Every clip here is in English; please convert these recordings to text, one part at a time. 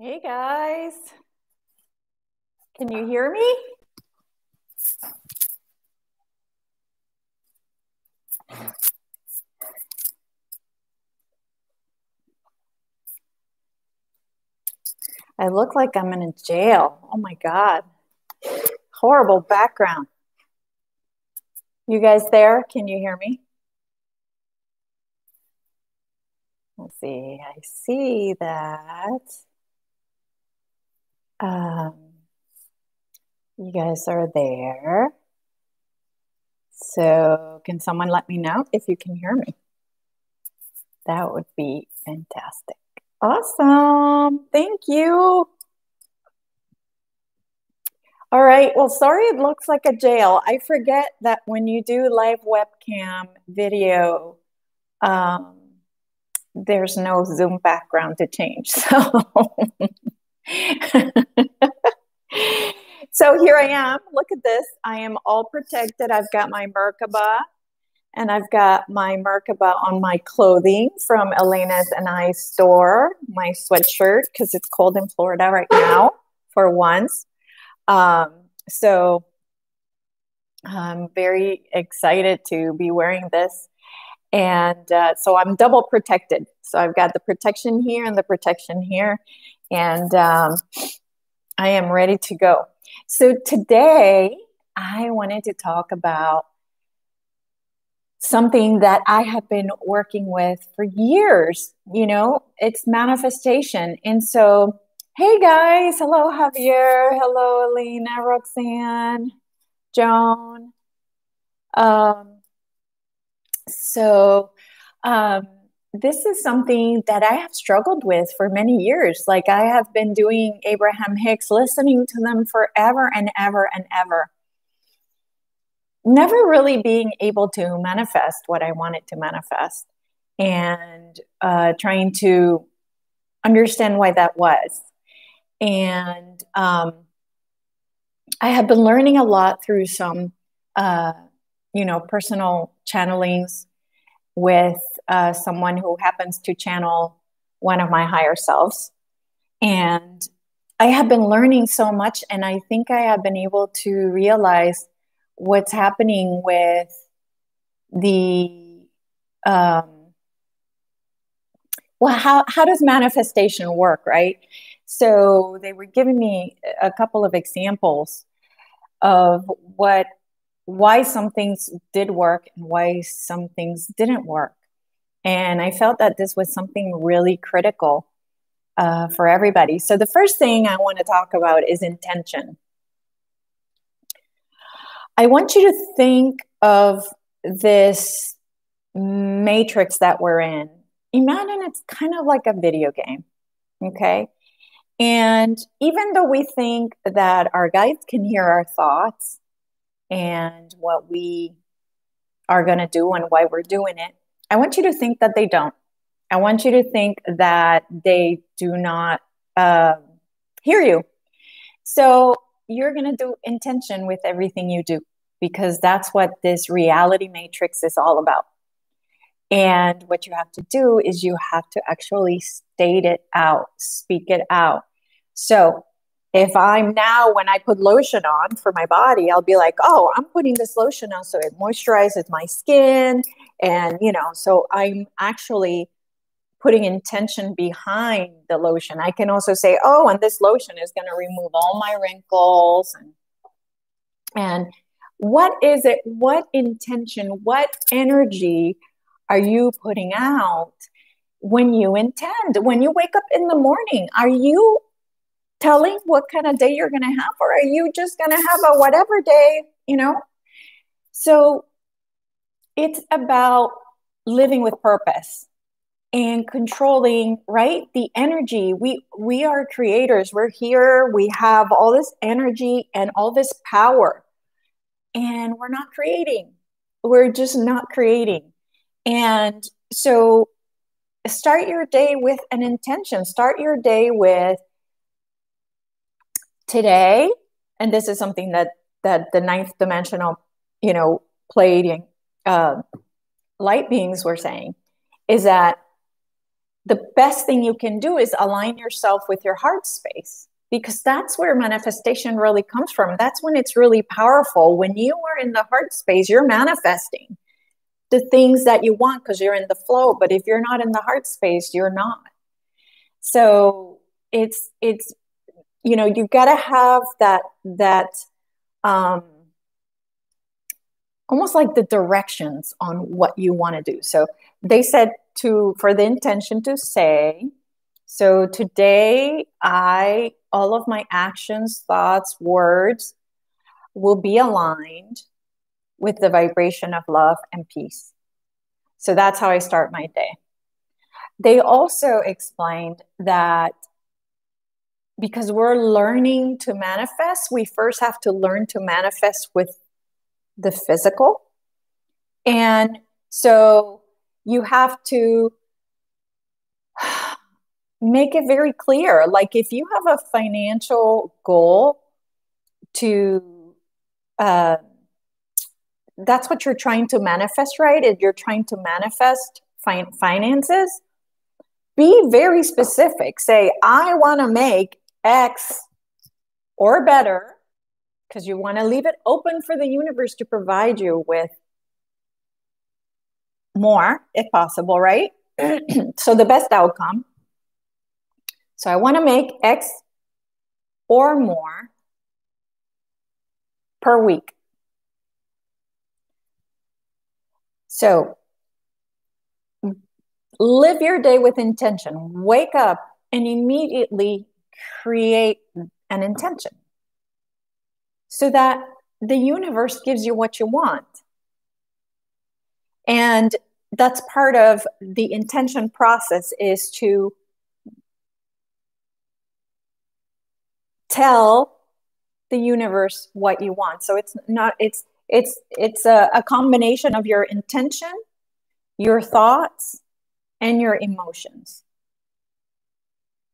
Hey guys, can you hear me? I look like I'm in a jail. Oh my God. Horrible background. You guys there? Can you hear me? Let's see. I see that. Um, you guys are there. So can someone let me know if you can hear me? That would be fantastic. Awesome. Thank you. All right. Well, sorry, it looks like a jail. I forget that when you do live webcam video, um, there's no Zoom background to change. So here I am. Look at this. I am all protected. I've got my Merkaba and I've got my Merkaba on my clothing from Elena's and I store, my sweatshirt, because it's cold in Florida right now for once. So I'm very excited to be wearing this. And so I'm double protected. So I've got the protection here and the protection here. And I am ready to go. So today I wanted to talk about something that I have been working with for years. You know, it's manifestation. And so, hey guys, hello Javier, hello Elena, Roxanne, Joan. So this is something that I have struggled with for many years. Like I have been doing Abraham Hicks, listening to them forever and ever and ever. Never really being able to manifest what I wanted to manifest and trying to understand why that was. And I have been learning a lot through some, personal channelings with someone who happens to channel one of my higher selves. And I have been learning so much, and I think I have been able to realize what's happening with the, how does manifestation work, right? So they were giving me a couple of examples of why some things did work and why some things didn't work. And I felt that this was something really critical for everybody. So the first thing I want to talk about is intention. I want you to think of this matrix that we're in. Imagine it's kind of like a video game, okay? And even though we think that our guides can hear our thoughts and what we are going to do and why we're doing it, I want you to think that they don't. I want you to think that they do not hear you. So you're going to do intention with everything you do, because that's what this reality matrix is all about. And what you have to do is you have to actually state it out, speak it out. So if I'm now, when I put lotion on for my body, I'll be like, oh, I'm putting this lotion on so it moisturizes my skin. And, so I'm actually putting intention behind the lotion. I can also say, oh, and this lotion is going to remove all my wrinkles. And what is it? What intention, what energy are you putting out when you intend? When you wake up in the morning, are you telling what kind of day you're going to have, or are you just going to have a whatever day, So it's about living with purpose and controlling, right? The energy. We are creators. We're here. We have all this energy and all this power, and we're not creating. We're just not creating. And so start your day with an intention. Start your day with today, and this is something that the ninth dimensional, pleiadian light beings were saying, is that the best thing you can do is align yourself with your heart space, because that's where manifestation really comes from. That's when it's really powerful. When you are in the heart space, you're manifesting the things that you want because you're in the flow. But if you're not in the heart space, you're not. So it's you got to have that um, almost like the directions on what you want to do. So they said for the intention to say, so today all of my actions, thoughts, words will be aligned with the vibration of love and peace. So that's how I start my day. They also explained that because we're learning to manifest, we first have to learn to manifest with the physical. And so you have to make it very clear. Like if you have a financial goal that's what you're trying to manifest, right? If you're trying to manifest finances, be very specific. Say, I want to make X or better, because you want to leave it open for the universe to provide you with more, if possible, right? So the best outcome. So I want to make X or more per week. So live your day with intention. Wake up and immediately create an intention so that the universe gives you what you want. And that's part of the intention process, is to tell the universe what you want. So it's a combination of your intention, your thoughts, and your emotions.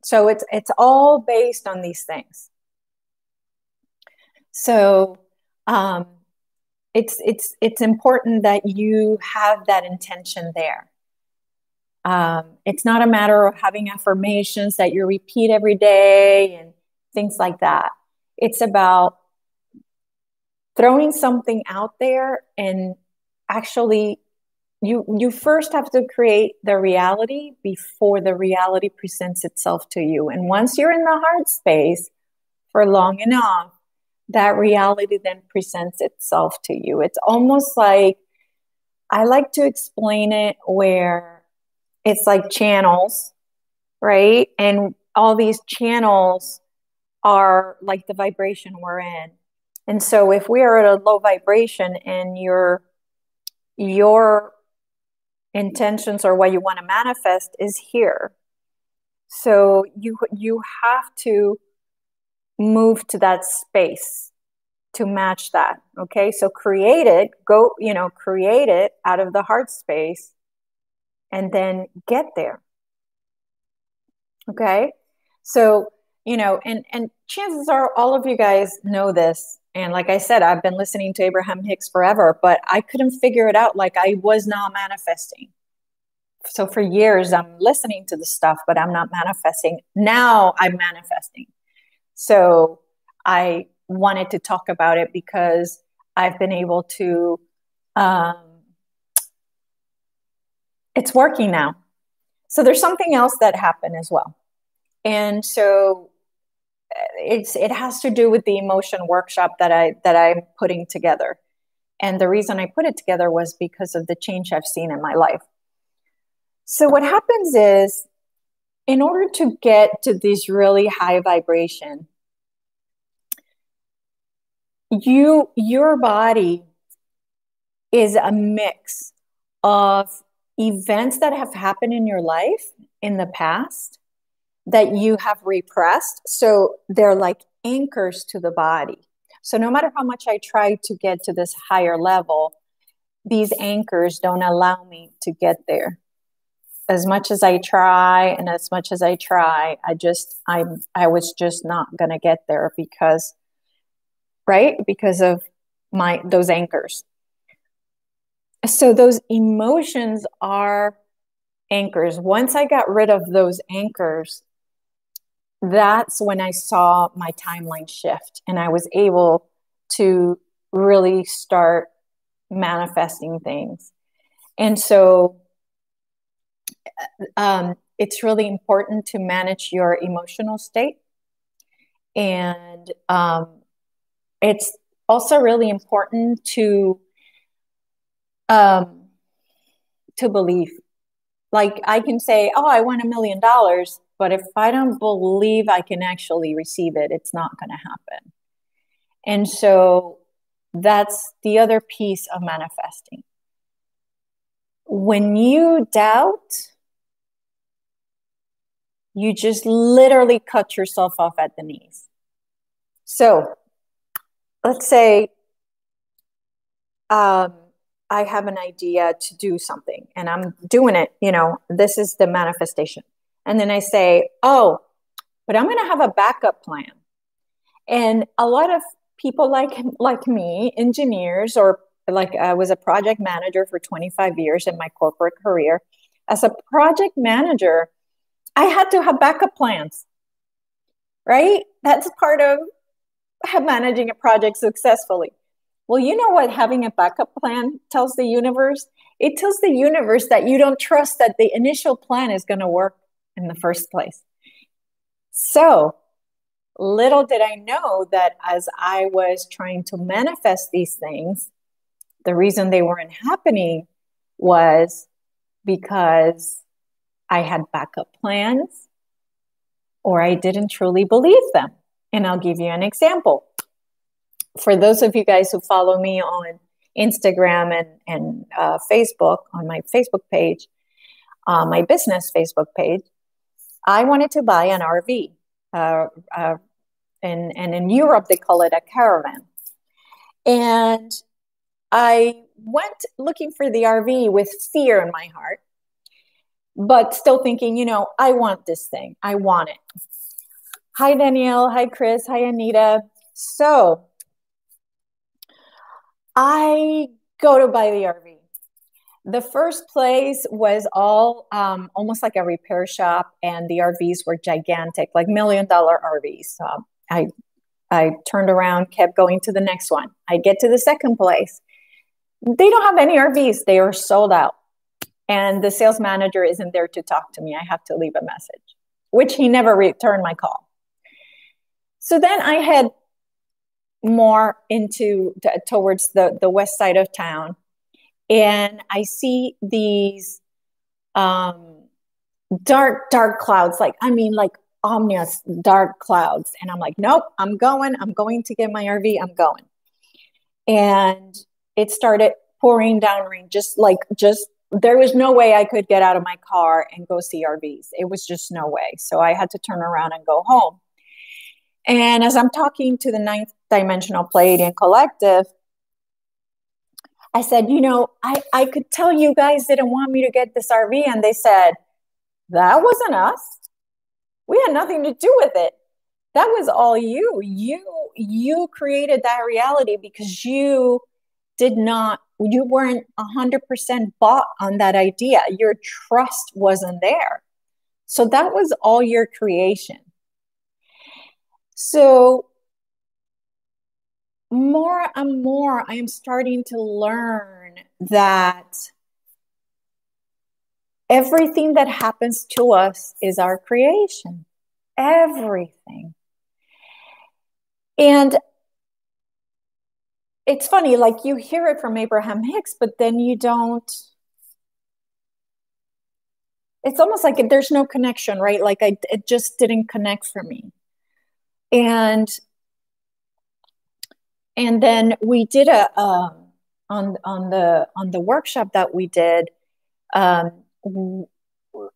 So it's all based on these things. So it's important that you have that intention there. It's not a matter of having affirmations that you repeat every day and things like that. It's about throwing something out there, and actually you first have to create the reality before the reality presents itself to you. And once you're in the heart space for long enough, that reality then presents itself to you. It's almost like, I like to explain it where it's like channels, right? And all these channels are like the vibration we're in. And so if we are at a low vibration and your intentions or what you want to manifest is here, so you have to move to that space to match that. Okay, so create it out of the heart space and then get there. Okay, so and chances are all of you guys know this. And like I said, I've been listening to Abraham Hicks forever, but I couldn't figure it out. Like, I was not manifesting. So for years, I'm listening to the stuff, but I'm not manifesting. Now I'm manifesting. So I wanted to talk about it because I've been able to, it's working now. So there's something else that happened as well. And so it has to do with the emotion workshop that I'm putting together. And the reason I put it together was because of the change I've seen in my life. So what happens is, in order to get to this really high vibration, your body is a mix of events that have happened in your life in the past that you have repressed. So they're like anchors to the body. So no matter how much I try to get to this higher level, these anchors don't allow me to get there. As much as I try, I was just not going to get there because of those anchors. So those emotions are anchors. Once I got rid of those anchors, that's when I saw my timeline shift and I was able to really start manifesting things. And so it's really important to manage your emotional state. And it's also really important to believe. Like I can say, oh, I want $1 million, but if I don't believe I can actually receive it, it's not going to happen. And so that's the other piece of manifesting. When you doubt, you just literally cut yourself off at the knees. So let's say I have an idea to do something and I'm doing it, this is the manifestation. And then I say, oh, but I'm going to have a backup plan. And a lot of people like me, engineers, or like I was a project manager for 25 years in my corporate career. As a project manager, I had to have backup plans, right? That's part of managing a project successfully. Well, you know what having a backup plan tells the universe? It tells the universe that you don't trust that the initial plan is going to work in the first place. So little did I know that as I was trying to manifest these things, the reason they weren't happening was because I had backup plans or I didn't truly believe them. And I'll give you an example. For those of you guys who follow me on Instagram and Facebook, on my Facebook page, my business Facebook page, I wanted to buy an RV. And in Europe, they call it a caravan. And I went looking for the RV with fear in my heart, but still thinking, I want this thing. I want it. Hi, Danielle. Hi, Chris. Hi, Anita. So I go to buy the RV. The first place was all almost like a repair shop, and the RVs were gigantic, like $1 million RVs. I turned around, kept going to the next one. I get to the second place. They don't have any RVs. They are sold out. And the sales manager isn't there to talk to me. I have to leave a message, which he never returned my call. So then I head more towards the west side of town. And I see these dark clouds, like ominous dark clouds. And I'm like, nope, I'm going to get my RV. I'm going. And it started pouring down rain, just there was no way I could get out of my car and go see RVs. It was just no way. So I had to turn around and go home. And as I'm talking to the Ninth Dimensional Pleiadian Collective, I said, I could tell you guys didn't want me to get this RV. And they said, that wasn't us. We had nothing to do with it. That was all you. You created that reality because you weren't 100% bought on that idea. Your trust wasn't there. So that was all your creation. So more and more, I am starting to learn that everything that happens to us is our creation. Everything. And it's funny, like you hear it from Abraham Hicks, but then you don't. It's almost like there's no connection, right? Like it just didn't connect for me. And then we did on the workshop that we did.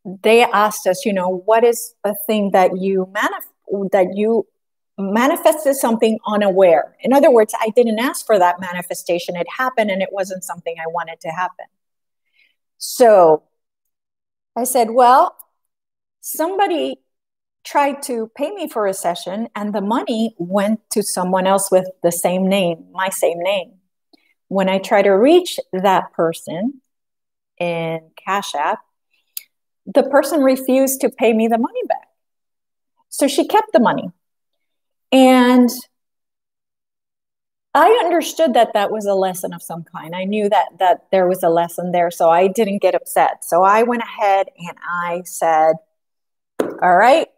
They asked us, what is a thing that you manifested something unaware. In other words, I didn't ask for that manifestation. It happened and it wasn't something I wanted to happen. So I said, well, somebody tried to pay me for a session and the money went to someone else with the same name, my same name. When I try to reach that person in Cash App, the person refused to pay me the money back. So she kept the money. And I understood that that was a lesson of some kind. I knew that there was a lesson there, so I didn't get upset. So I went ahead and I said, all right,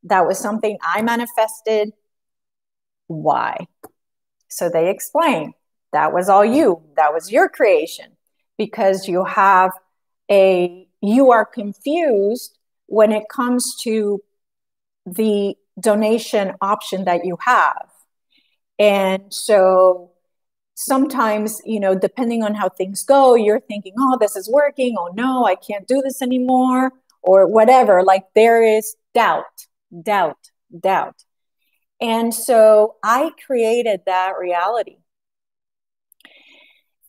that was something I manifested. Why? So they explained, that was all you. That was your creation, because you are confused when it comes to the donation option that you have. And so sometimes, depending on how things go, you're thinking, oh, this is working. Oh, no, I can't do this anymore, or whatever. Like there is doubt. And so I created that reality.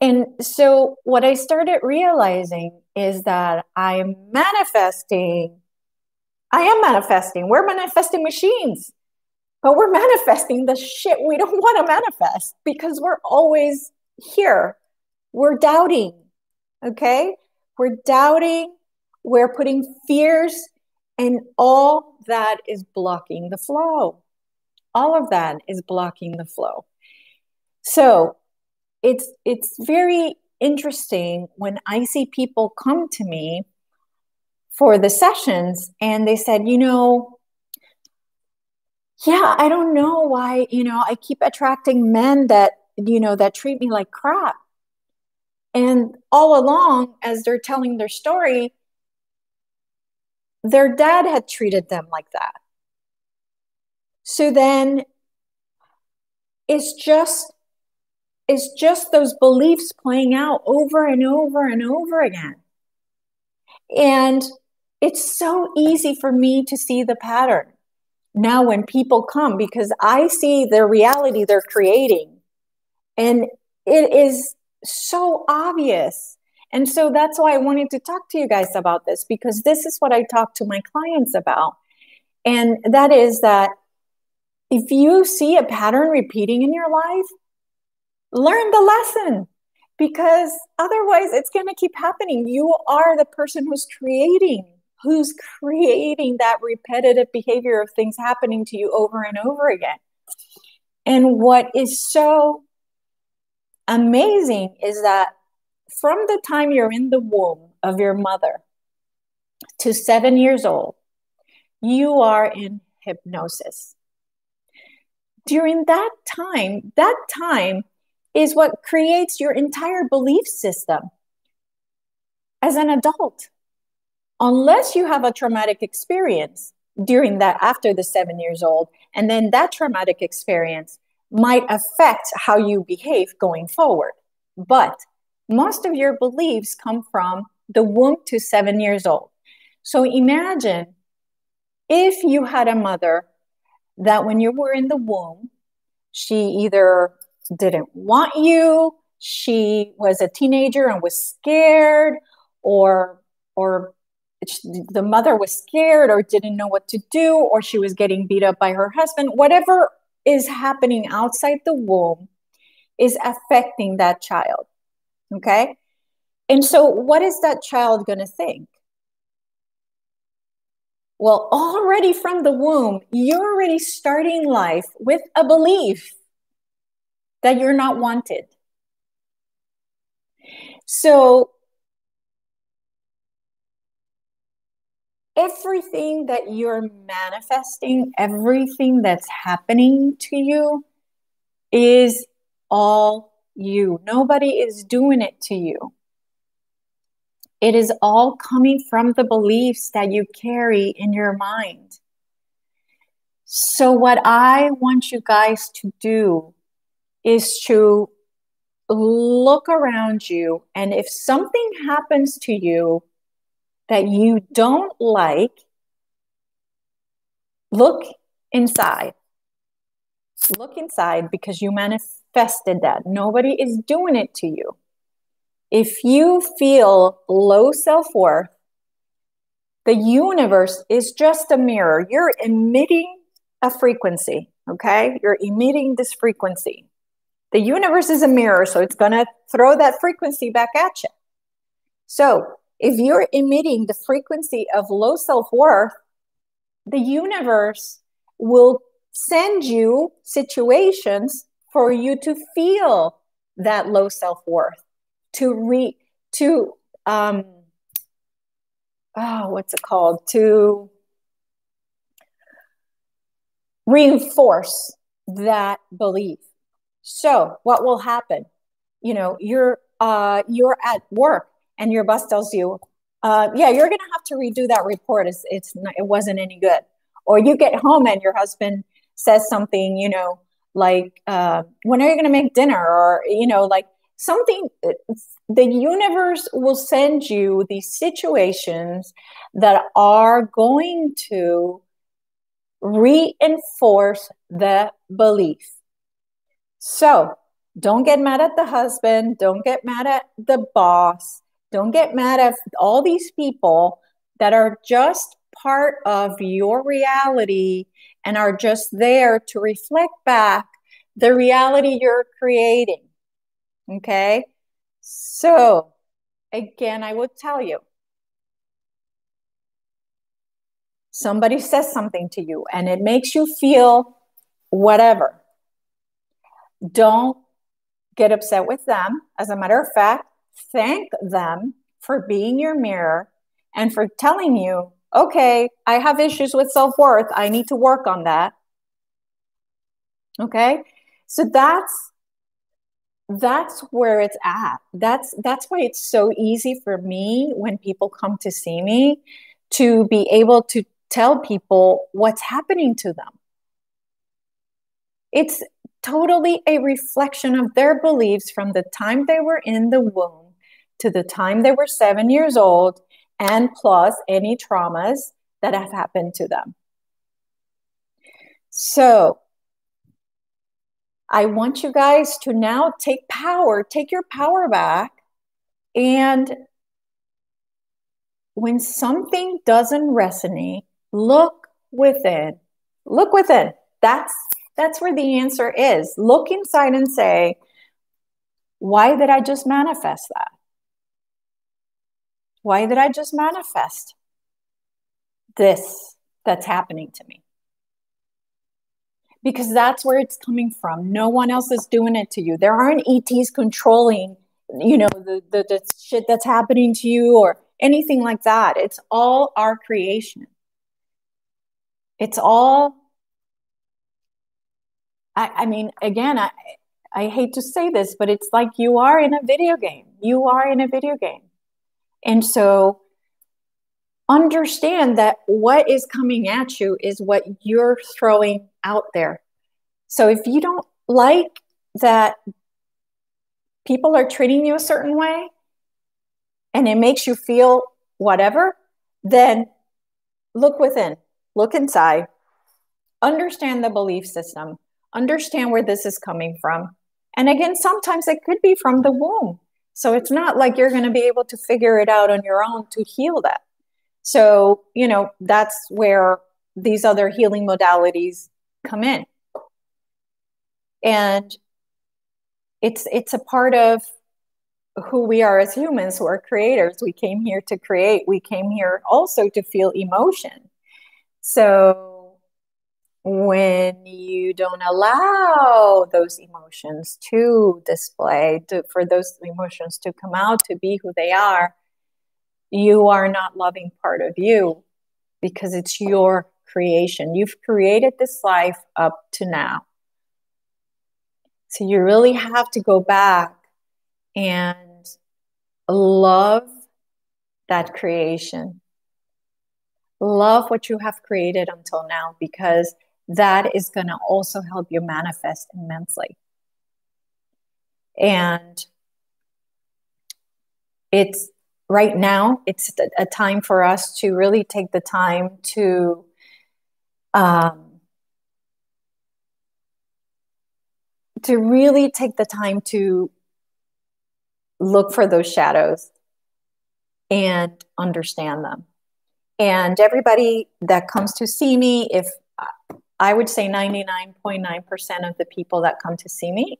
And so what I started realizing is that I am manifesting. We're manifesting machines. But we're manifesting the shit we don't want to manifest because we're always here. We're doubting, okay? We're doubting, we're putting fears, and all that is blocking the flow. All of that is blocking the flow. So it's very interesting when I see people come to me for the sessions and they said, yeah, I don't know why, I keep attracting men that, that treat me like crap. And all along, as they're telling their story, their dad had treated them like that. So then it's just those beliefs playing out over and over and over again. And it's so easy for me to see the pattern now when people come, because I see their reality they're creating, and it is so obvious. And so that's why I wanted to talk to you guys about this, because this is what I talk to my clients about. And that is that if you see a pattern repeating in your life, learn the lesson, because otherwise it's going to keep happening. You are the person who's creating that repetitive behavior of things happening to you over and over again. And what is so amazing is that from the time you're in the womb of your mother to 7 years old, you are in hypnosis. During that time is what creates your entire belief system as an adult. Unless you have a traumatic experience during that, after the 7 years old, and then that traumatic experience might affect how you behave going forward. But most of your beliefs come from the womb to 7 years old. So imagine if you had a mother that when you were in the womb, she either didn't want you, she was a teenager and was scared, or the mother was scared or didn't know what to do, or she was getting beat up by her husband. Whatever is happening outside the womb is affecting that child, okay? And so what is that child going to think? Well, already from the womb, you're already starting life with a belief that you're not wanted. So everything that you're manifesting, everything that's happening to you is all you. Nobody is doing it to you. It is all coming from the beliefs that you carry in your mind. So what I want you guys to do is to look around you, and if something happens to you that you don't like, look inside. Look inside, because you manifested that. Nobody is doing it to you. If you feel low self-worth, the universe is just a mirror. You're emitting a frequency, okay? You're emitting this frequency. The universe is a mirror, so it's going to throw that frequency back at you. So If you're emitting the frequency of low self-worth, the universe will send you situations for you to feel that low self-worth, to what's it called? To reinforce that belief. So what will happen? You're at work and your boss tells you, yeah, you're going to have to redo that report. It wasn't any good. Or you get home and your husband says something, like, when are you going to make dinner? Or, like something, the universe will send you these situations that are going to reinforce the belief. So don't get mad at the husband. Don't get mad at the boss. Don't get mad at all these people that are just part of your reality and are just there to reflect back the reality you're creating. Okay? So, again, I would tell you, somebody says something to you and it makes you feel whatever. Don't get upset with them. As a matter of fact, thank them for being your mirror and for telling you, okay, I have issues with self-worth. I need to work on that. Okay? So that's where it's at. That's why it's so easy for me when people come to see me to be able to tell people what's happening to them. It's totally a reflection of their beliefs from the time they were in the womb to the time they were 7 years old, and plus any traumas that have happened to them. So I want you guys to now take your power back. And when something doesn't resonate, look within. Look within. That's where the answer is. Look inside and say, why did I just manifest that? Why did I just manifest this that's happening to me? Because that's where it's coming from. No one else is doing it to you. There aren't ETs controlling, the shit that's happening to you or anything like that. It's all our creation. It's all, I mean, again, I hate to say this, but it's like you are in a video game. You are in a video game. And so understand that what is coming at you is what you're throwing out there. So if you don't like that people are treating you a certain way and it makes you feel whatever, then look within, look inside, understand the belief system, understand where this is coming from. And again, sometimes it could be from the womb. So it's not like you're going to be able to figure it out on your own to heal that. So, that's where these other healing modalities come in. And it's a part of who we are as humans, who are creators. We came here to create. We came here also to feel emotion. So when you don't allow those emotions to display, for those emotions to come out, to be who they are, you are not loving part of you, because it's your creation. You've created this life up to now. So you really have to go back and love that creation. Love what you have created until now, because that is going to also help you manifest immensely. And it's right now, it's a time for us to really take the time to really take the time to look for those shadows and understand them. And everybody that comes to see me, if I would say 99.9% of the people that come to see me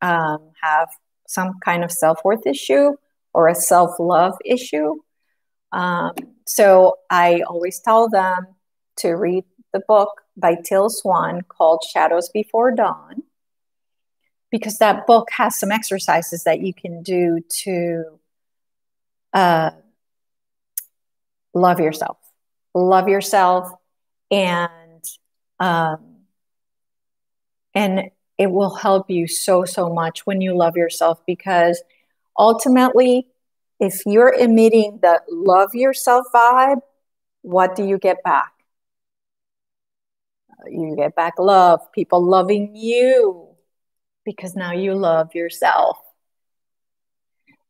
have some kind of self-worth issue or a self-love issue, Um, so I always tell them to read the book by Till Swan called Shadows Before Dawn, because that book has some exercises that you can do to uh, love yourself. Love yourself, and um, and it will help you so much when you love yourself, because ultimately, if you're emitting the love yourself vibe, what do you get back? You get back love, people loving you, because now you love yourself.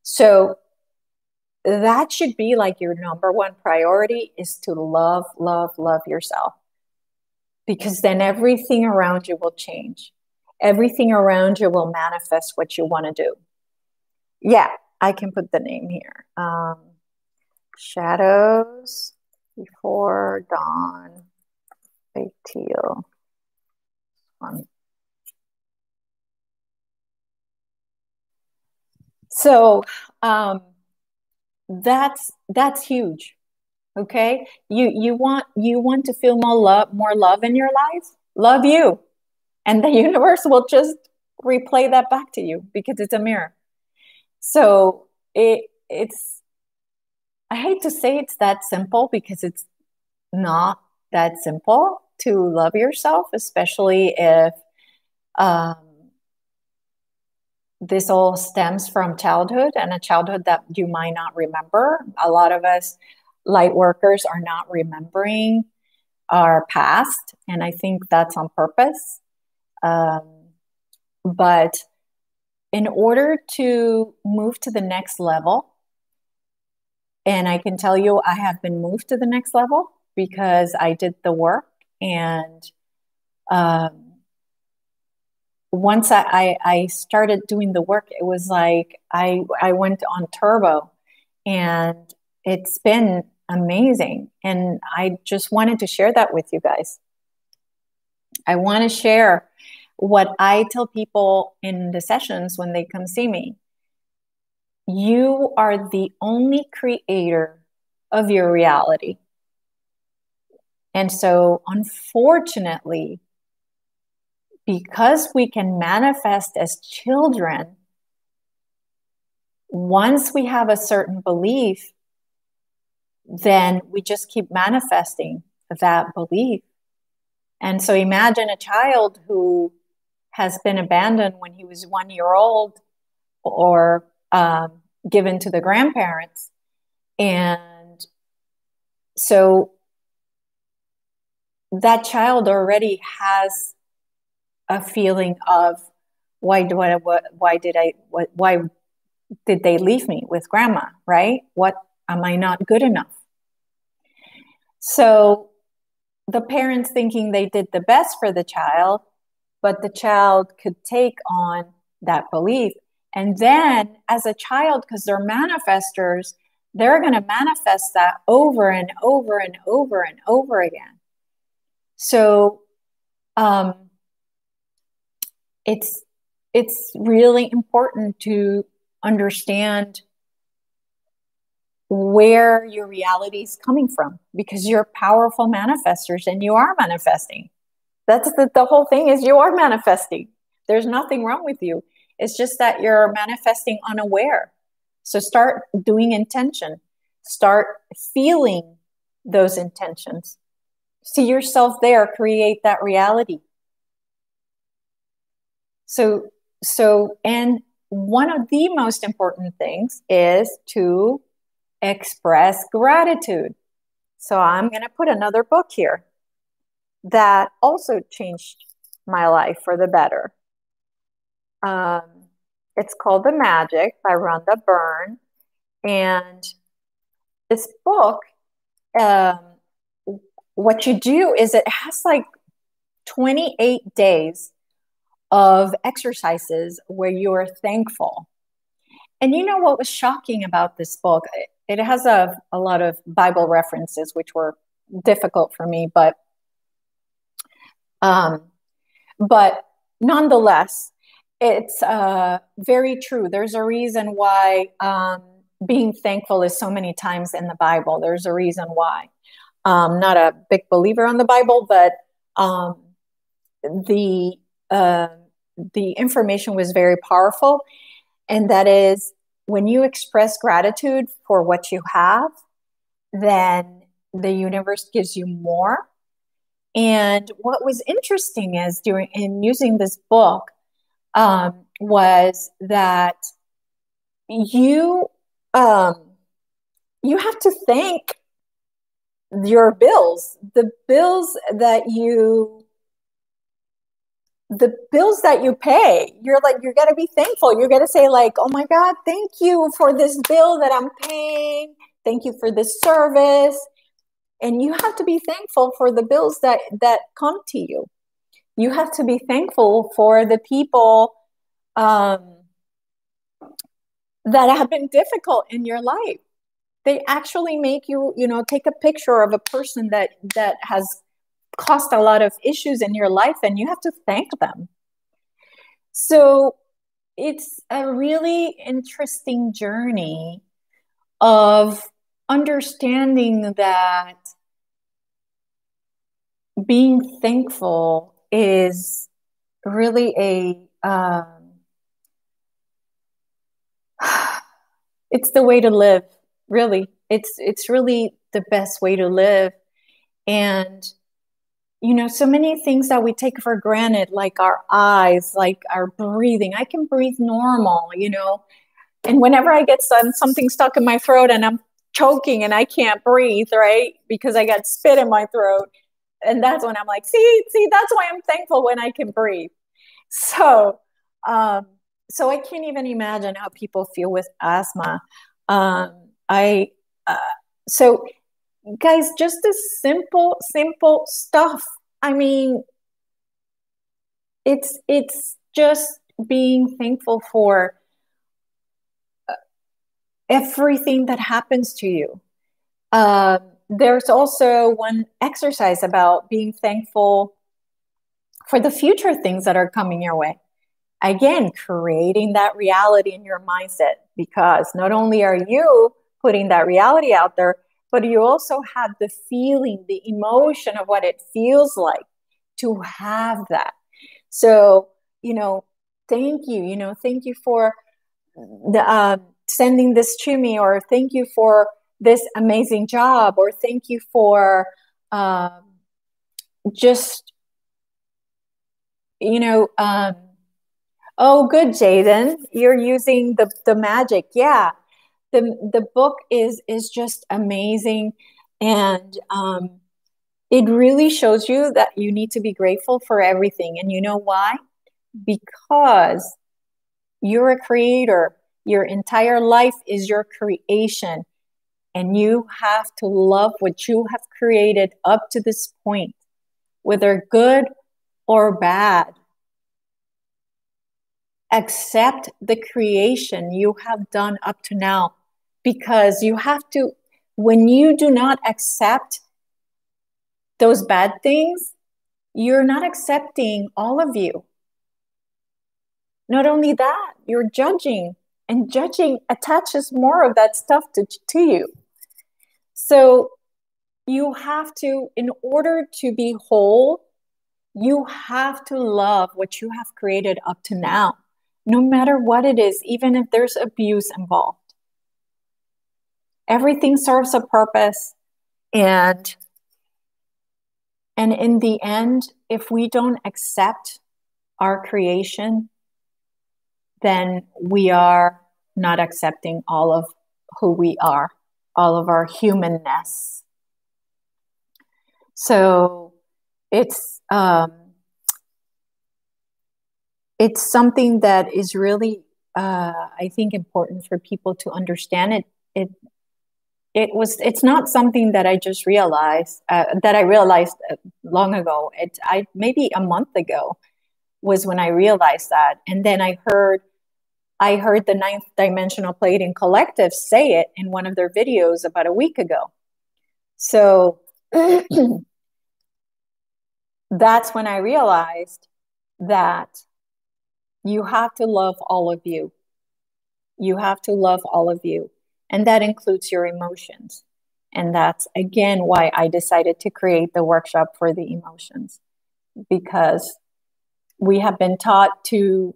So that should be like your number one priority, is to love, love, love yourself. Because then everything around you will change. Everything around you will manifest what you want to do. Yeah, I can put the name here. Shadows Before Dawn by Teal. So that's huge. Okay, you want to feel more love in your life. Love you, and the universe will just replay that back to you, because it's a mirror. So it's, I hate to say it's that simple, because it's not that simple to love yourself, especially if um, this all stems from childhood, and a childhood that you might not remember. A lot of us light workers are not remembering our past, and I think that's on purpose. Um, but in order to move to the next level, and I can tell you, I have been moved to the next level because I did the work. And once I started doing the work, it was like I went on turbo, and it's been amazing. And I just wanted to share that with you guys. I want to share what I tell people in the sessions when they come see me. You are the only creator of your reality. And so, unfortunately, because we can manifest as children, once we have a certain belief, then we just keep manifesting that belief. And so imagine a child who has been abandoned when he was 1 year old, or given to the grandparents. And so that child already has a feeling of, why did they leave me with grandma, right? What, am I not good enough? So the parents thinking they did the best for the child, but the child could take on that belief. And then as a child, because they're manifestors, they're going to manifest that over and over and over and over again. So it's really important to understand where your reality is coming from, because you're powerful manifestors and you are manifesting. That's the whole thing, is you are manifesting. There's nothing wrong with you. It's just that you're manifesting unaware. So start doing intention. Start feeling those intentions. See yourself there, create that reality. And one of the most important things is to express gratitude. So I'm going to put another book here that also changed my life for the better. It's called The Magic by Rhonda Byrne. And this book, what you do is, it has like 28 days of exercises where you are thankful. And you know what was shocking about this book? It has a lot of Bible references, which were difficult for me, but nonetheless, it's very true. There's a reason why being thankful is so many times in the Bible. There's a reason why. Not a big believer on the Bible, but the uh, the information was very powerful, and that is when you express gratitude for what you have, then the universe gives you more. And what was interesting is during in using this book was that you um, you have to thank your bills, the bills that you pay. You're gonna be thankful. You're gonna say like, oh my God, thank you for this bill that I'm paying. Thank you for this service. And you have to be thankful for the bills that come to you. You have to be thankful for the people that have been difficult in your life. They actually make you, take a picture of a person that has caused a lot of issues in your life, and you have to thank them. So it's a really interesting journey of understanding that being thankful is really it's the way to live. Really, it's really the best way to live. And so many things that we take for granted, like our eyes, like our breathing. I can breathe normal, and whenever I get something stuck in my throat and I'm choking and I can't breathe, right, because I got spit in my throat, and that's when I'm like, see, that's why I'm thankful when I can breathe. So I can't even imagine how people feel with asthma. I so guys, just this simple stuff. I mean, it's just being thankful for everything that happens to you. There's also one exercise about being thankful for the future things that are coming your way. Again, creating that reality in your mindset, because not only are you putting that reality out there, but you also have the feeling, the emotion of what it feels like to have that. So, thank you, thank you for sending this to me, or thank you for this amazing job, or thank you for just, oh, good, Jaden, you're using the magic. Yeah. The book is just amazing, and it really shows you that you need to be grateful for everything. And you know why? Because you're a creator. Your entire life is your creation, and you have to love what you have created up to this point, whether good or bad. Accept the creation you have done up to now, because you have to, when you do not accept those bad things, you're not accepting all of you. Not only that, you're judging, and judging attaches more of that stuff to you. So you have to, in order to be whole, you have to love what you have created up to now, no matter what it is, even if there's abuse involved. Everything serves a purpose. And in the end, if we don't accept our creation, then we are not accepting all of who we are, all of our humanness. So it's something that is really, I think, important for people to understand. It's not something that I just realized, that I realized long ago. Maybe a month ago was when I realized that. And then I heard the Ninth Dimensional Pleiadian Collective say it in one of their videos about a week ago. So that's when I realized that you have to love all of you. You have to love all of you. And that includes your emotions. And that's, again, why I decided to create the workshop for the emotions, because we have been taught to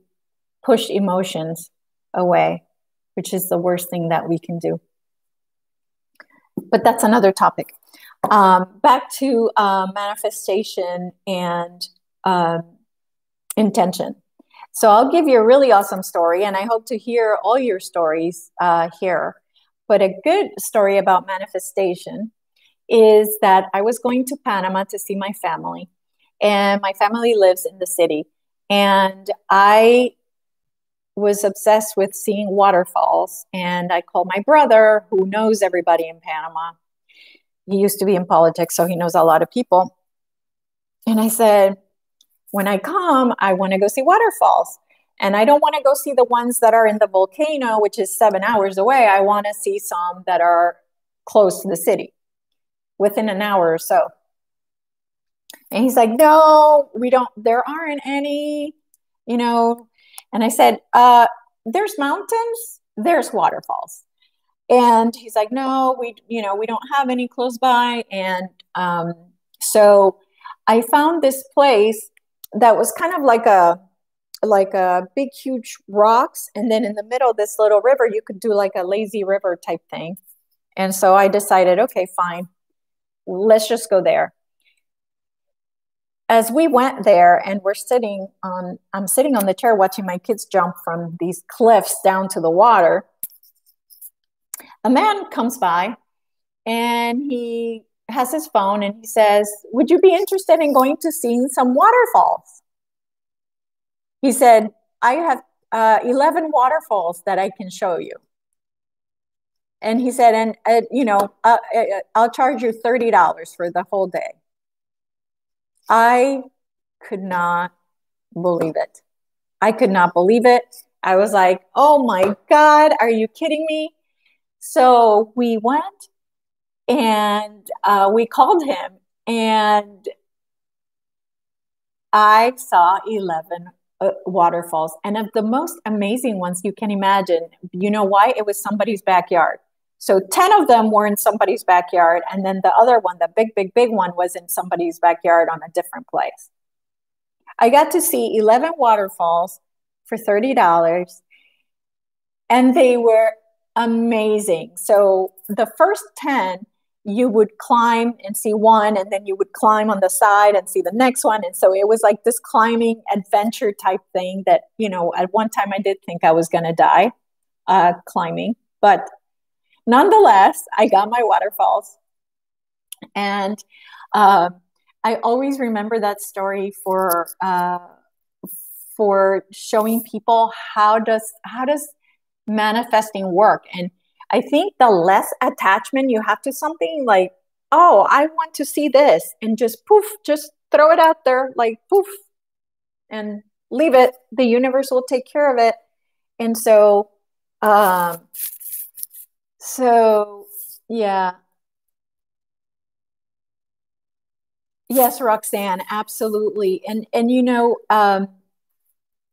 push emotions away, which is the worst thing that we can do. But that's another topic. Back to manifestation and intention. So I'll give you a really awesome story, and I hope to hear all your stories here. But a good story about manifestation is that I was going to Panama to see my family, and my family lives in the city. And I was obsessed with seeing waterfalls, and I called my brother, who knows everybody in Panama. He used to be in politics, so he knows a lot of people. And I said, when I come, I want to go see waterfalls. And I don't want to go see the ones that are in the volcano, which is 7 hours away. I want to see some that are close to the city, within an hour or so. And he's like, no, we don't, there aren't any, you know. And I said, there's mountains, there's waterfalls. And he's like, no, we don't have any close by. And so I found this place that was kind of like a big, huge rocks. And then in the middle of this little river, you could do like a lazy river type thing. And so I decided, okay, fine, let's just go there. As we went there, and I'm sitting on the chair watching my kids jump from these cliffs down to the water, a man comes by and he has his phone and he says, would you be interested in going to see some waterfalls? He said, I have 11 waterfalls that I can show you. And he said, and I'll charge you $30 for the whole day. I could not believe it. I could not believe it. I was like, oh my God, are you kidding me? So we went and we called him, and I saw 11 waterfalls, and of the most amazing ones you can imagine. You know why? It was somebody's backyard. So 10 of them were in somebody's backyard, and then the other one, the big one, was in somebody's backyard on a different place. I got to see 11 waterfalls for $30, and they were amazing. So the first 10, you would climb and see one, and then you would climb on the side and see the next one. And so it was like this climbing adventure type thing that, at one time I did think I was going to die climbing. But nonetheless, I got my waterfalls. And I always remember that story for showing people how does manifesting work. And I think the less attachment you have to something, like, oh, I want to see this, and just poof, just throw it out there, like poof, and leave it. The universe will take care of it. And so, yeah. Yes, Roxanne, absolutely. And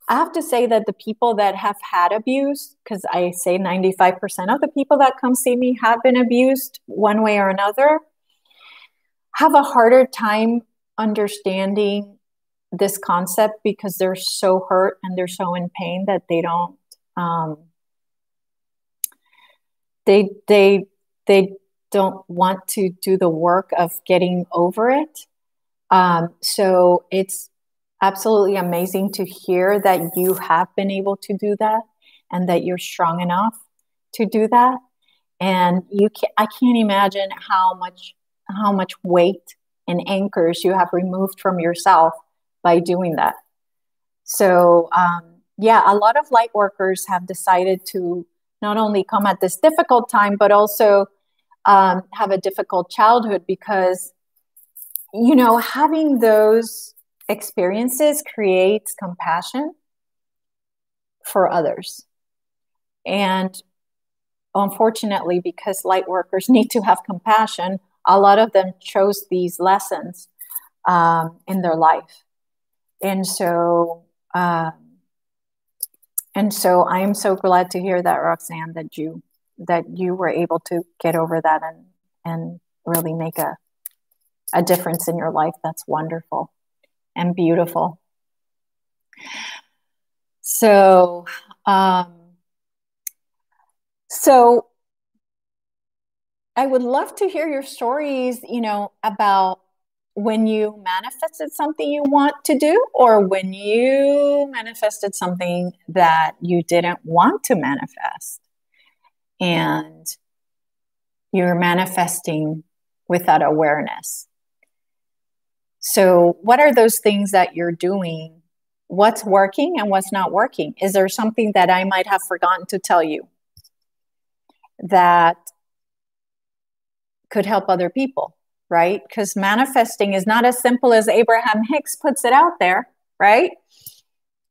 I have to say that the people that have had abuse, because I say 95% of the people that come see me have been abused one way or another, have a harder time understanding this concept, because they're so hurt and they're so in pain that they don't they don't want to do the work of getting over it. So it's absolutely amazing to hear that you have been able to do that, and that you're strong enough to do that. And I can't imagine how much weight and anchors you have removed from yourself by doing that. So, a lot of light workers have decided to not only come at this difficult time, but also have a difficult childhood, because, having those experiences creates compassion for others. And unfortunately, because light workers need to have compassion, a lot of them chose these lessons in their life. And so I am so glad to hear that, Roxanne, that you that you were able to get over that and really make a difference in your life. That's wonderful and beautiful. So, so I would love to hear your stories, about when you manifested something you want to do, or when you manifested something that you didn't want to manifest and you're manifesting without awareness. So what are those things that you're doing? What's working and what's not working? Is there something that I might have forgotten to tell you that could help other people, right? Because manifesting is not as simple as Abraham Hicks puts it out there, right?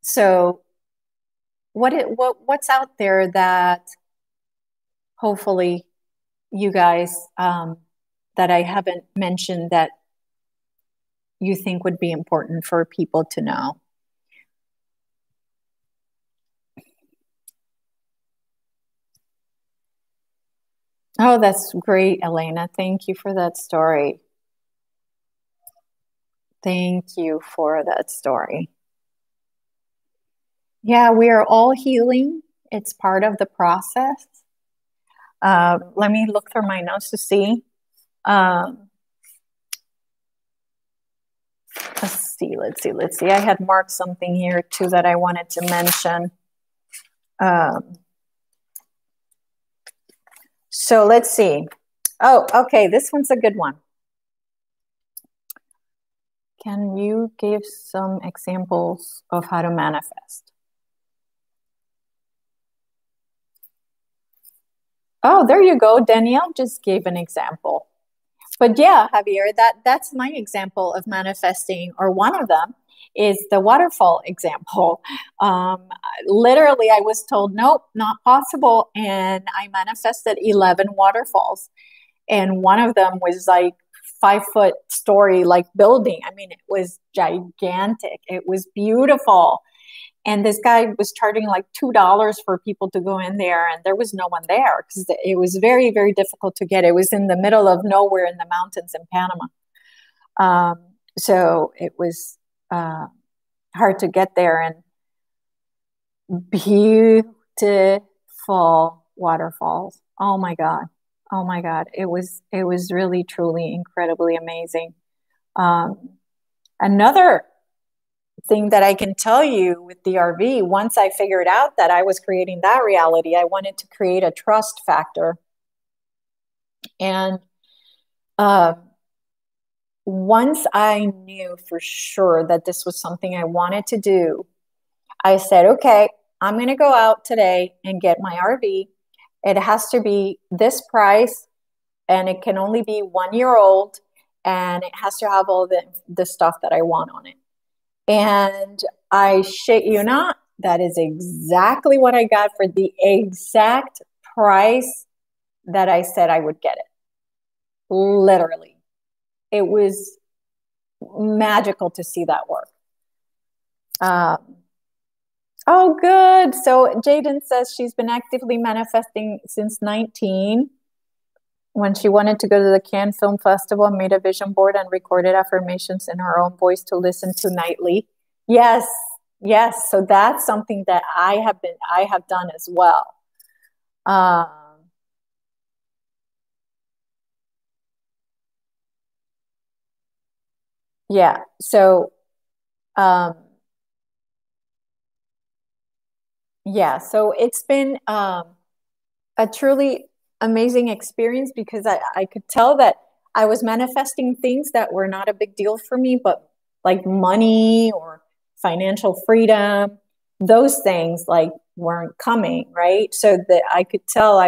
So what's out there that hopefully you guys that I haven't mentioned that you think would be important for people to know? Oh, that's great, Elena. Thank you for that story. Thank you for that story. Yeah, we are all healing. It's part of the process. Let me look through my notes to see. Let's see. I had marked something here too that I wanted to mention. So let's see. Oh, okay. This one's a good one. Can you give some examples of how to manifest? Oh, there you go. Danielle just gave an example. But yeah, Javier, that's my example of manifesting, or one of them is the waterfall example. Literally, I was told, nope, not possible. And I manifested 11 waterfalls. And one of them was like 5-foot story, like building. I mean, it was gigantic. It was beautiful. And this guy was charging like $2 for people to go in there, and there was no one there because it was very, very difficult to get. It was in the middle of nowhere in the mountains in Panama. So it was hard to get there, and beautiful waterfalls. Oh my God. Oh my God. It was really, truly incredibly amazing. Another thing that I can tell you with the RV, once I figured out that I was creating that reality, I wanted to create a trust factor. And once I knew for sure that this was something I wanted to do, I said, okay, I'm going to go out today and get my RV. It has to be this price, and it can only be 1 year old, and it has to have all the stuff that I want on it. And I shit you not, that is exactly what I got for the exact price that I said I would get it. Literally. It was magical to see that work. Oh, good. So Jaden says she's been actively manifesting since 19. When she wanted to go to the Cannes Film Festival, made a vision board and recorded affirmations in her own voice to listen to nightly. Yes. So that's something that I have done as well. Yeah. So, yeah. So it's been a truly amazing experience, because I could tell that I was manifesting things that were not a big deal for me, but like money or financial freedom, those things like weren't coming, right? So that I could tell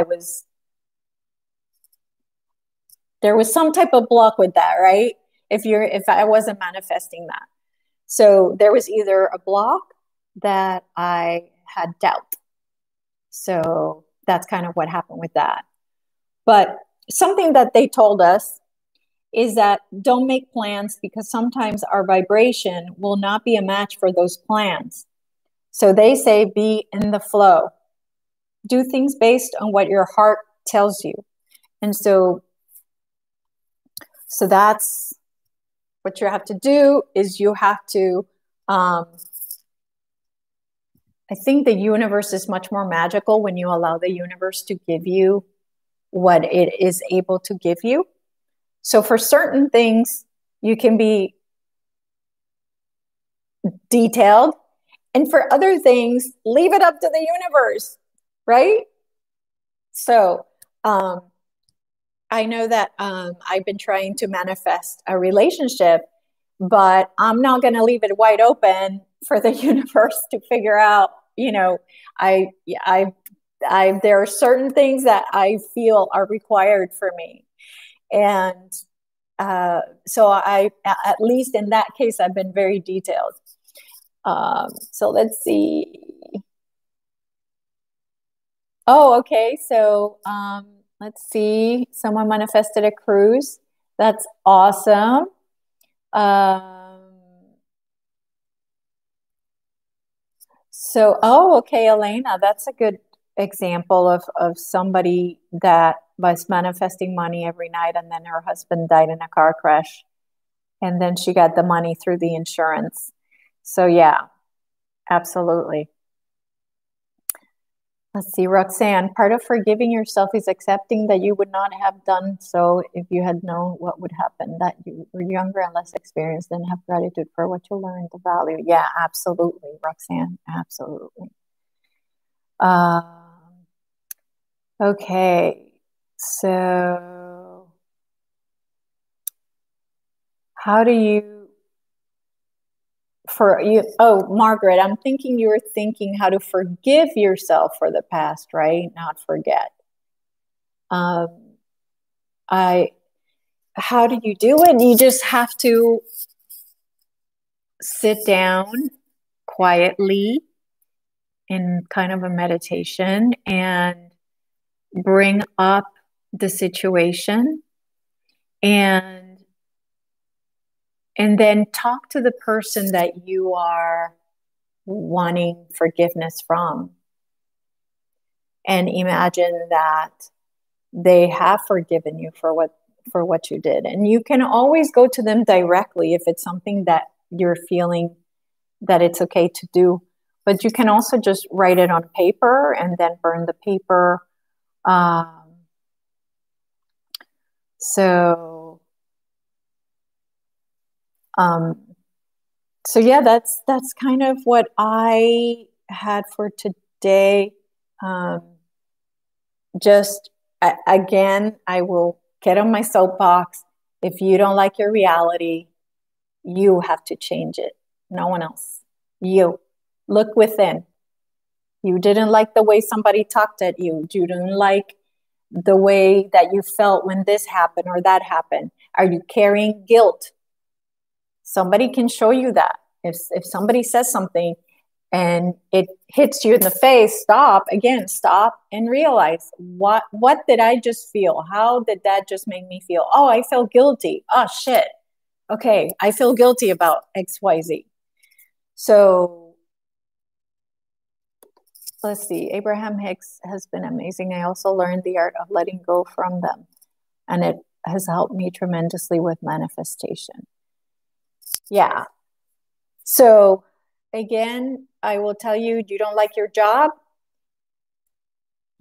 there was some type of block with that, right? If I wasn't manifesting that. So there was either a block that I had doubt. So that's kind of what happened with that. But something that they told us is that don't make plans, because sometimes our vibration will not be a match for those plans. So they say be in the flow. do things based on what your heart tells you. And so that's what you have to do, is you have to, I think the universe is much more magical when you allow the universe to give you what it is able to give you. So for certain things, you can be detailed. And for other things, leave it up to the universe, right? So I know that I've been trying to manifest a relationship, but I'm not going to leave it wide open for the universe to figure out. There are certain things that I feel are required for me. And so at least in that case, I've been very detailed. So let's see. Oh, okay. So let's see. Someone manifested a cruise. That's awesome. Okay, Elena, that's a good example of somebody that was manifesting money every night, and then her husband died in a car crash, and then she got the money through the insurance. So yeah, absolutely. Let's see, Roxanne, part of forgiving yourself is accepting that you would not have done so if you had known what would happen, that you were younger and less experienced, and have gratitude for what you learned, the value. Yeah, absolutely, Roxanne, absolutely. Okay, so how do you, Margaret, I'm thinking you were thinking how to forgive yourself for the past, right? Not forget. How do you do it? You just have to sit down quietly in kind of a meditation and bring up the situation and then talk to the person that you are wanting forgiveness from. And imagine that they have forgiven you for what you did. And you can always go to them directly if it's something that you're feeling that it's okay to do. But you can also just write it on paper and then burn the paper. So yeah, that's kind of what I had for today. Again, I will get on my soapbox. If you don't like your reality, you have to change it. No one else. You. Look within. You didn't like the way somebody talked at you. You didn't like the way that you felt when this happened or that happened. Are you carrying guilt? Somebody can show you that. If somebody says something and it hits you in the face, stop and realize, what did I just feel? How did that just make me feel? Oh, I felt guilty. Oh, shit. Okay, I feel guilty about XYZ. So let's see. Abraham Hicks has been amazing. I also learned the art of letting go from them, and it has helped me tremendously with manifestation. Yeah. So again, I will tell you, you don't like your job?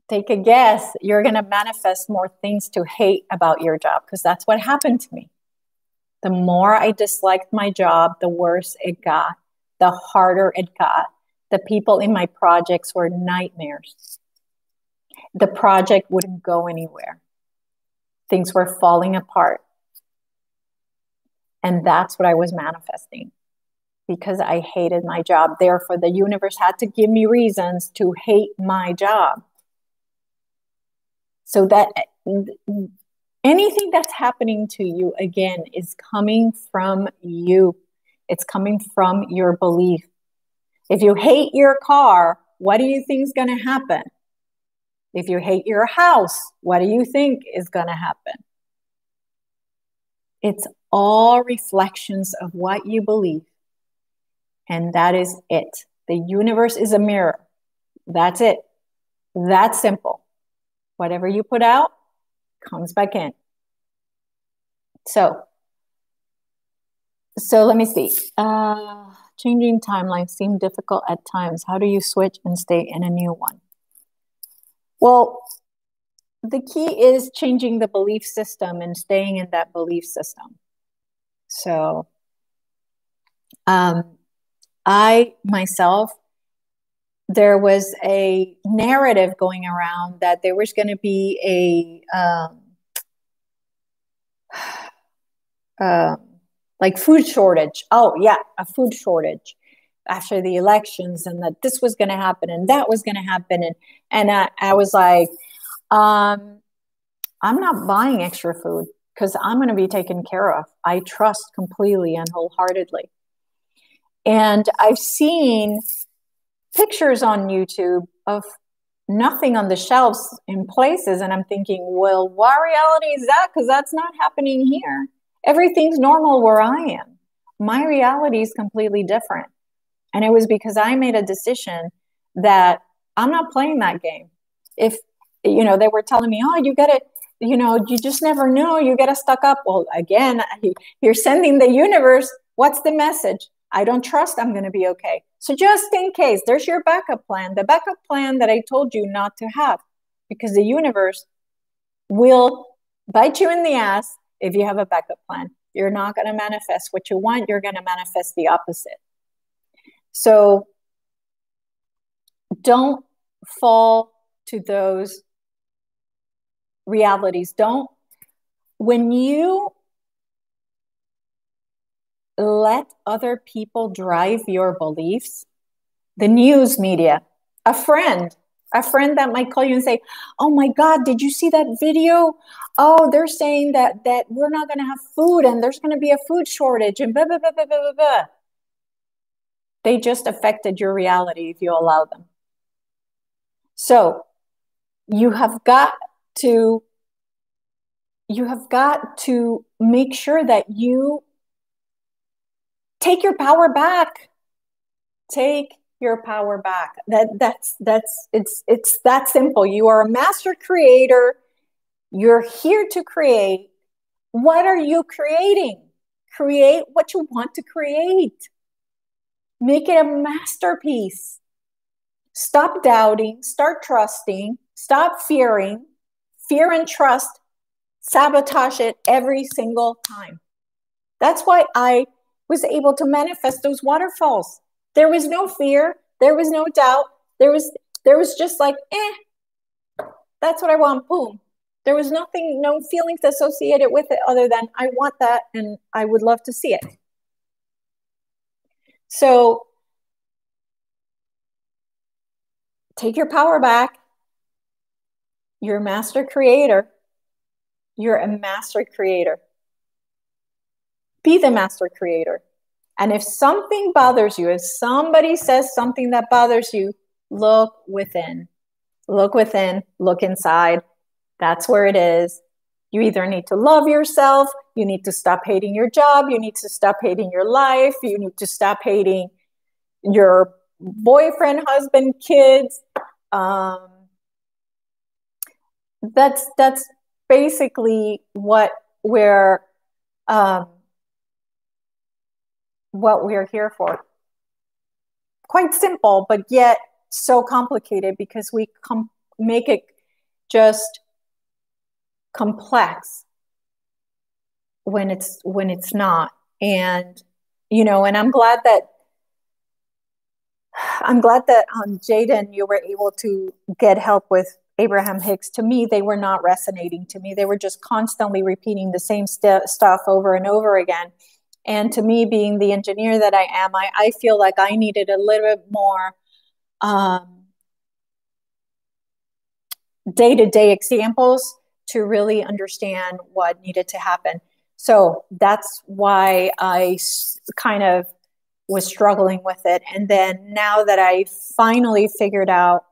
Take a guess. You're going to manifest more things to hate about your job, because that's what happened to me. The more I disliked my job, the worse it got, the harder it got. The people in my projects were nightmares. The project wouldn't go anywhere. Things were falling apart. And that's what I was manifesting, because I hated my job. Therefore, the universe had to give me reasons to hate my job. So that anything that's happening to you, again, is coming from you. It's coming from your belief. If you hate your car, what do you think is going to happen? If you hate your house, what do you think is going to happen? It's all reflections of what you believe. And that is it. The universe is a mirror. That's it. That simple. Whatever you put out comes back in. So let me see. Changing timelines seem difficult at times. How do you switch and stay in a new one? Well, the key is changing the belief system and staying in that belief system. So, I myself, there was a narrative going around that there was going to be like food shortage. Oh yeah, a food shortage after the elections, and that this was going to happen and that was going to happen, and I was like, I'm not buying extra food because I'm going to be taken care of. I trust completely and wholeheartedly. And I've seen pictures on YouTube of nothing on the shelves in places, and I'm thinking, well, what reality is that? Because that's not happening here. Everything's normal where I am. My reality is completely different. And it was because I made a decision that I'm not playing that game. If, they were telling me, oh, you got to, you just never know. You get to stock up. Well, again, you're sending the universe. What's the message? I don't trust I'm going to be okay. So just in case, there's your backup plan, the backup plan that I told you not to have, because the universe will bite you in the ass if you have a backup plan. You're not going to manifest what you want. You're going to manifest the opposite. So don't fall to those realities. When you let other people drive your beliefs, the news media, a friend that might call you and say, oh my God, did you see that video? Oh, they're saying that we're not going to have food and there's going to be a food shortage and blah, blah, blah, blah, blah, blah. They just affected your reality if you allow them. So you have got to make sure that you take your power back. Take your power back. It's that simple. You are a master creator. You're here to create. What are you creating? Create what you want to create. Make it a masterpiece. Stop doubting, start trusting, stop fearing. Fear and trust sabotage it every single time. That's why I was able to manifest those waterfalls. There was no fear. There was no doubt. There was just like, that's what I want. Boom. There was nothing, no feelings associated with it other than I want that and I would love to see it. So take your power back. You're a master creator. You're a master creator. Be the master creator. And if something bothers you, if somebody says something that bothers you, look within. Look within, look inside. That's where it is. You either need to love yourself, you need to stop hating your job, you need to stop hating your life, you need to stop hating your boyfriend, husband, kids. That's basically what we're here for. Quite simple, but yet so complicated because we make it just complex when it's not. And and I'm glad that Jaden, you were able to get help with Abraham Hicks. To me, they were not resonating to me. They were just constantly repeating the same stuff over and over again. And to me, being the engineer that I am, I feel like I needed a little bit more day-to-day examples to really understand what needed to happen. So that's why I kind of was struggling with it. And then now that I finally figured out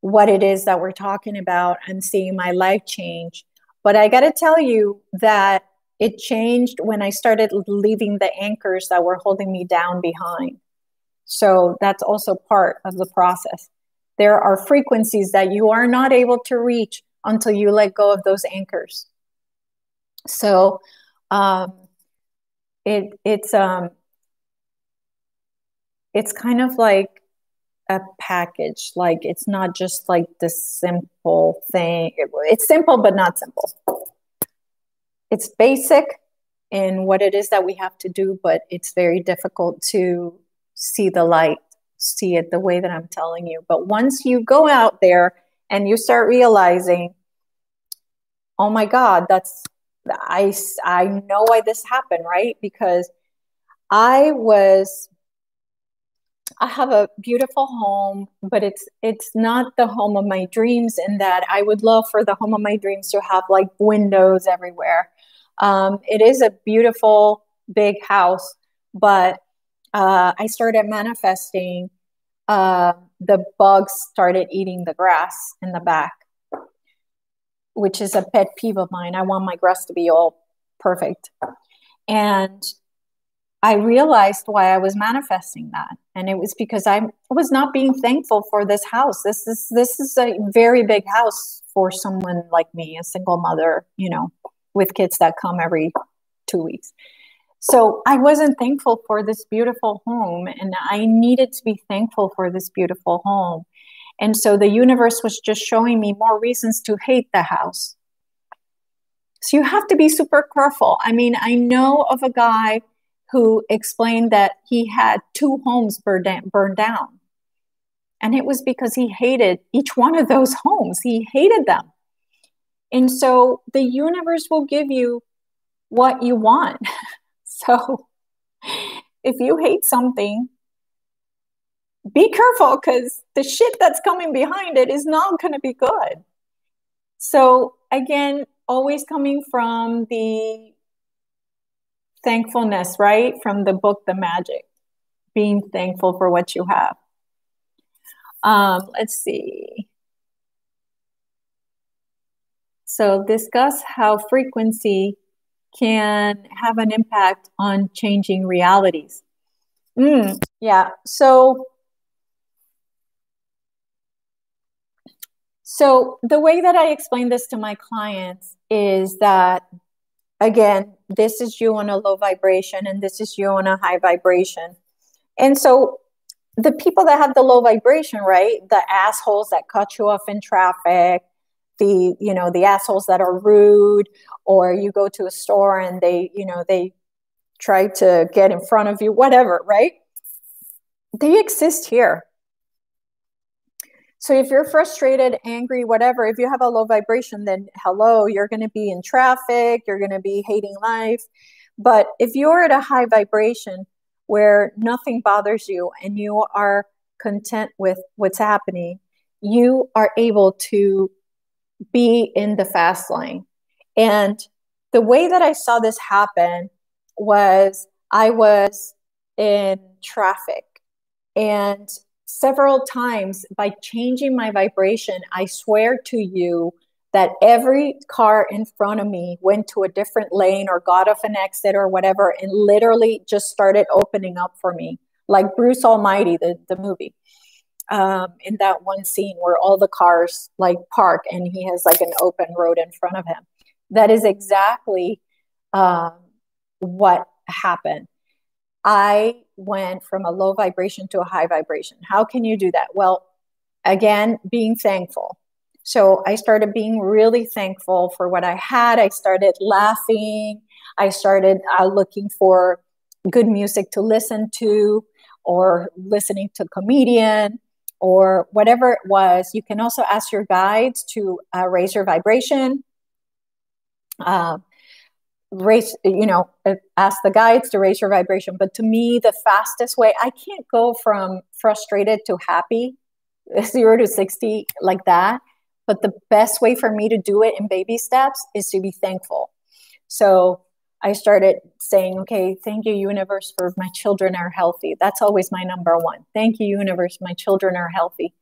what it is that we're talking about, I'm seeing my life change. But I got to tell you that it changed when I started leaving the anchors that were holding me down behind. So that's also part of the process. There are frequencies that you are not able to reach until you let go of those anchors. So it's kind of like a package. Like, it's not just like this simple thing. It's simple, but not simple. It's basic in what it is that we have to do, but it's very difficult to see the light, see it the way that I'm telling you. But once you go out there and you start realizing, oh my God, I know why this happened, right? Because I have a beautiful home, but it's not the home of my dreams, in that I would love for the home of my dreams to have like windows everywhere. It is a beautiful big house, but I started manifesting. The bugs started eating the grass in the back, which is a pet peeve of mine. I want my grass to be all perfect. And I realized why I was manifesting that. And it was because I was not being thankful for this house. This is a very big house for someone like me, a single mother, with kids that come every 2 weeks. So I wasn't thankful for this beautiful home, and I needed to be thankful for this beautiful home. And so the universe was just showing me more reasons to hate the house. So you have to be super careful. I mean, I know of a guy who explained that he had 2 homes burned down. And it was because he hated each one of those homes. He hated them. And so the universe will give you what you want. So if you hate something, be careful, because the shit that's coming behind it is not going to be good. So again, always coming from the thankfulness, right? From the book, The Magic, being thankful for what you have. Let's see. So discuss how frequency can have an impact on changing realities. Yeah. So the way that I explain this to my clients is that, again, this is you on a low vibration and this is you on a high vibration. And so the people that have the low vibration, right? The assholes that cut you off in traffic, the assholes that are rude, or you go to a store and they try to get in front of you, whatever, right? They exist here. So if you're frustrated, angry, whatever, if you have a low vibration, then hello, you're going to be in traffic, you're going to be hating life. But if you're at a high vibration where nothing bothers you and you are content with what's happening, you are able to be in the fast lane. And the way that I saw this happen was I was in traffic, and several times, by changing my vibration, I swear to you that every car in front of me went to a different lane or got off an exit or whatever, and literally just started opening up for me, like Bruce Almighty, the movie, in that one scene where all the cars like park and he has like an open road in front of him. That is exactly what happened. I went from a low vibration to a high vibration. How can you do that? Well, again, being thankful. So I started being really thankful for what I had. I started laughing. I started looking for good music to listen to, or listening to comedian, or whatever it was. You can also ask your guides to raise your vibration. Ask the guides to raise your vibration. But to me, the fastest way, I can't go from frustrated to happy, 0 to 60 like that. But the best way for me to do it in baby steps is to be thankful. So I started saying, okay, thank you, universe, for my children are healthy. That's always my number one. Thank you, universe, my children are healthy.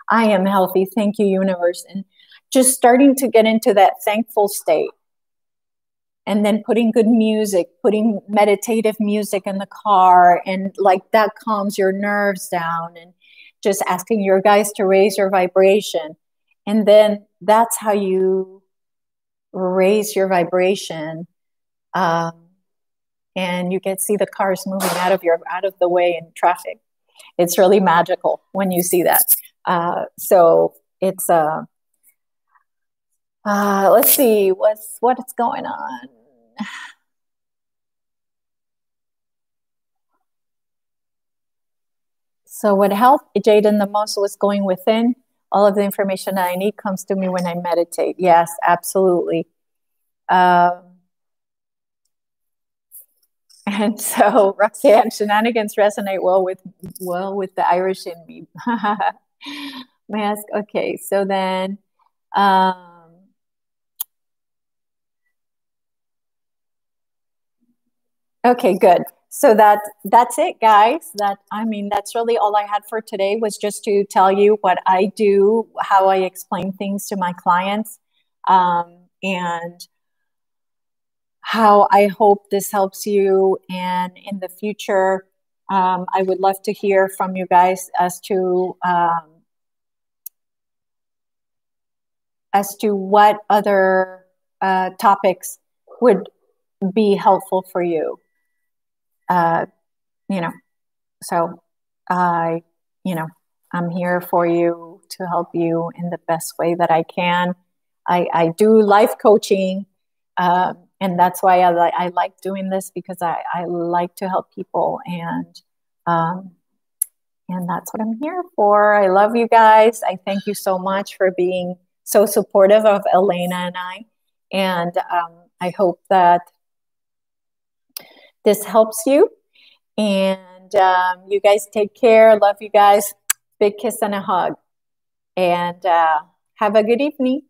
I am healthy. Thank you, universe. And just starting to get into that thankful state. And then putting good music, putting meditative music in the car, and like that calms your nerves down. And just asking your guys to raise your vibration. And then that's how you raise your vibration. And you can see the cars moving out of the way in traffic. It's really magical when you see that. So it's let's see what's going on. So what helped Jaden the most was going within. All of the information that I need comes to me when I meditate. Yes, absolutely. And so Roxanne, shenanigans resonate well with the Irish in me. Mask. Okay, so then okay, good. So that's it, guys. That's really all I had for today, was just to tell you what I do, how I explain things to my clients, and how I hope this helps you. And in the future, I would love to hear from you guys as to what other topics would be helpful for you. So I'm here for you to help you in the best way that I can. I do life coaching, and that's why I like doing this, because I like to help people, and that's what I'm here for. I love you guys. I thank you so much for being so supportive of Elena and I, and I hope that this helps you. And you guys take care. Love you guys. Big kiss and a hug. And have a good evening.